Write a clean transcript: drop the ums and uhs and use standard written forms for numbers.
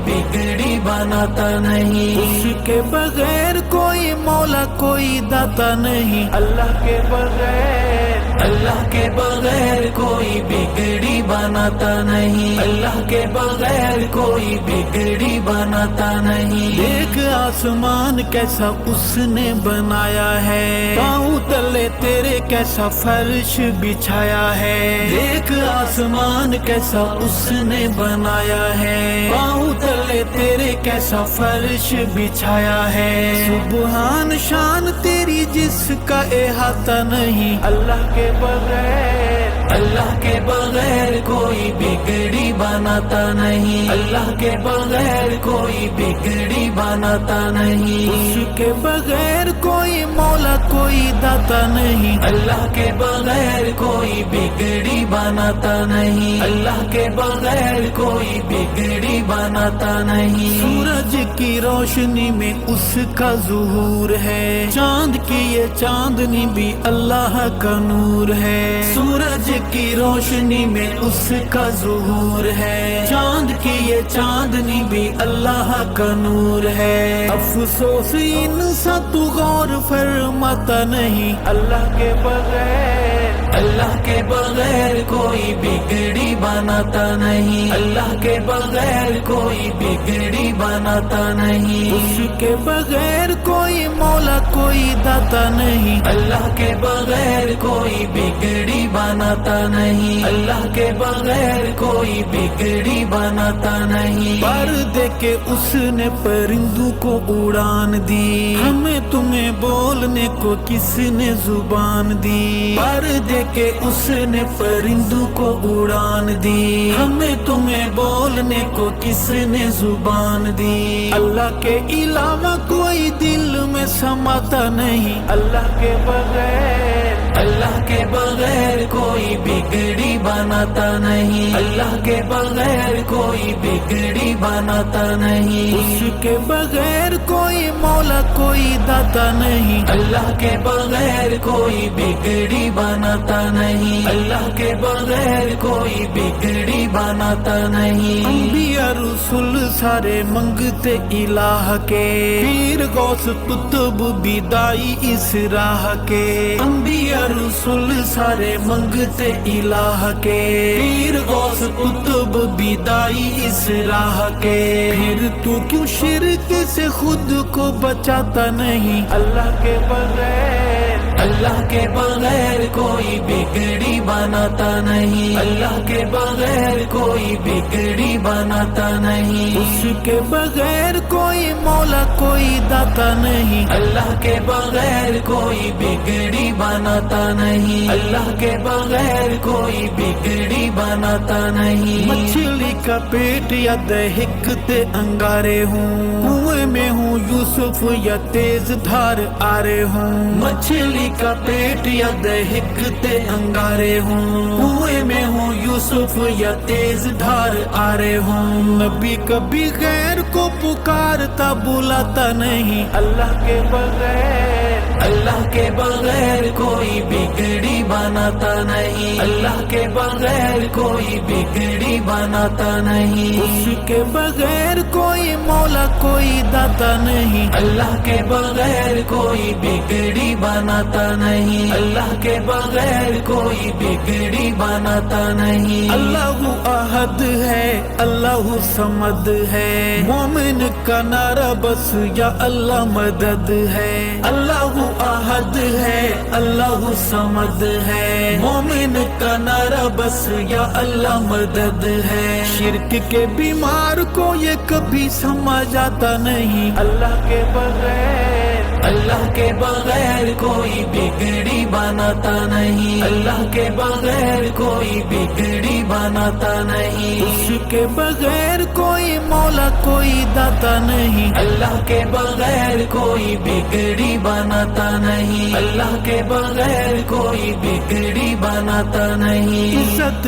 بگڑی بناتا نہیں، اس کے بغیر کوئی مولا کوئی داتا نہیں، اللہ کے بغیر، اللہ کے بغیر کوئی بگڑی بناتا نہیں، اللہ کے بغیر کوئی بگڑی بناتا نہیں۔ دیکھ آسمان کیسا اس نے بنایا ہے، پاؤں تلے تیرے کیسا فرش بچھایا ہے، دیکھ آسمان کیسا اس نے بنایا ہے، پاؤں تلے تیرے کیسا فرش بچھایا ہے۔ سبحان شان تیری جس کا احاطہ نہیں، اللہ کے بغیر، اللہ کے بغیر کوئی بگڑی بناتا نہیں، اللہ کے بغیر کوئی بگڑی بناتا نہیں، اس کے بغیر کوئی مولا کوئی داتا نہیں، اللہ کے بغیر کوئی بگڑی بناتا نہیں، اللہ کے بغیر کوئی بگڑی بناتا نہیں۔ سورج کی روشنی میں اس کا ظہور ہے، چاند کی یہ چاندنی بھی اللہ کا نور ہے، سورج کی روشنی میں اس کا ظہور ہے، چاند کی یہ چاندنی بھی اللہ کا نور ہے۔ افسوس انسان تو غور فرماتا نہیں، اللہ کے بغیر، اللہ کے بغیر کوئی بگڑی بناتا نہیں، اللہ کے بغیر کوئی بگڑی بناتا نہیں، اس کے بغیر کوئی مولا کوئی داتا نہیں، اللہ کے بغیر کوئی بگڑی بناتا نہیں، اللہ کے بغیر کوئی بگڑی بناتا نہیں۔ پر دے کے اس نے پرندوں کو اڑان دی، ہمیں تمہیں بولنے کو کس نے زبان دی، پر دے کہ اس نے پرندوں کو اڑان دی، ہمیں تمہیں بولنے کو کس نے زبان دی۔ اللہ کے علاوہ کوئی دل میں سماتا نہیں، اللہ کے بغیر، اللہ کے بغیر کوئی بگڑی بناتا نہیں، اللہ کے بغیر کوئی بگڑی بناتا نہیں، اس کے بغیر کوئی مولا کوئی داتا نہیں، اللہ کے بغیر کوئی بگڑی بناتا نہیں، اللہ کے بغیر کوئی بگڑی بناتا نہیں۔ انبیاء رسول سارے منگتے الہ کے، پیر غوث قطب بھی دائی اس راہ کے، انبیاء رسول سارے منگتے الہ کے، پیر غوث قطب بھی دائی اس راہ کے، پھر تو کیوں شرک سے خود کو بچاتا نہیں، اللہ کے بغیر، اللہ کے بغیر کوئی بگڑی بناتا نہیں، اللہ کے بغیر کوئی بگڑی بناتا نہیں، اس کے بغیر کوئی مولا کوئی داتا نہیں، اللہ کے بغیر کوئی بگڑی بناتا نہیں، اللہ کے بغیر کوئی بگڑی بناتا نہیں۔ مچھلی کا پیٹ یا دہکتے انگارے ہوں، کنویں میں ہوں یوسف یا تیز دھار آرے ہوں، مچھلی کا پیٹ یا دہکتے انگارے ہوں، کنویں میں ہوں یوسف یا تیز دھار آرے ہوں، نبی کبھی غیر کو پکارتا بلاتا نہیں، اللہ کے بغیر، اللہ کے بغیر کوئی بگڑی بناتا نہیں، اللہ کے بغیر کوئی بگڑی بناتا نہیں، اس کے بغیر کوئی مولا کوئی داتا نہیں، اللہ کے بغیر کوئی بگڑی بناتا نہیں، اللہ کے بغیر کوئی بگڑی بناتا نہیں۔ اللہ احد ہے، اللہ صمد ہے، مومن کا نعرہ بس یا اللہ مدد ہے، اللہ احد ہے، اللہ صمد ہے، مومن کا نعرہ بس یا اللہ مدد ہے۔ شرک کے بیمار کو یہ کبھی سمجھ آتا نہیں، اللہ کے بغیر، اللہ کے بغیر کوئی بگڑی بناتا نہیں، اللہ کے بغیر کوئی بگڑی بناتا نہیں، اس کے بغیر کوئی مولا کوئی داتا نہیں، اللہ کے بغیر کوئی بگڑی بناتا نہیں، اللہ کے بغیر کوئی بگڑی بناتا نہیں۔ عزت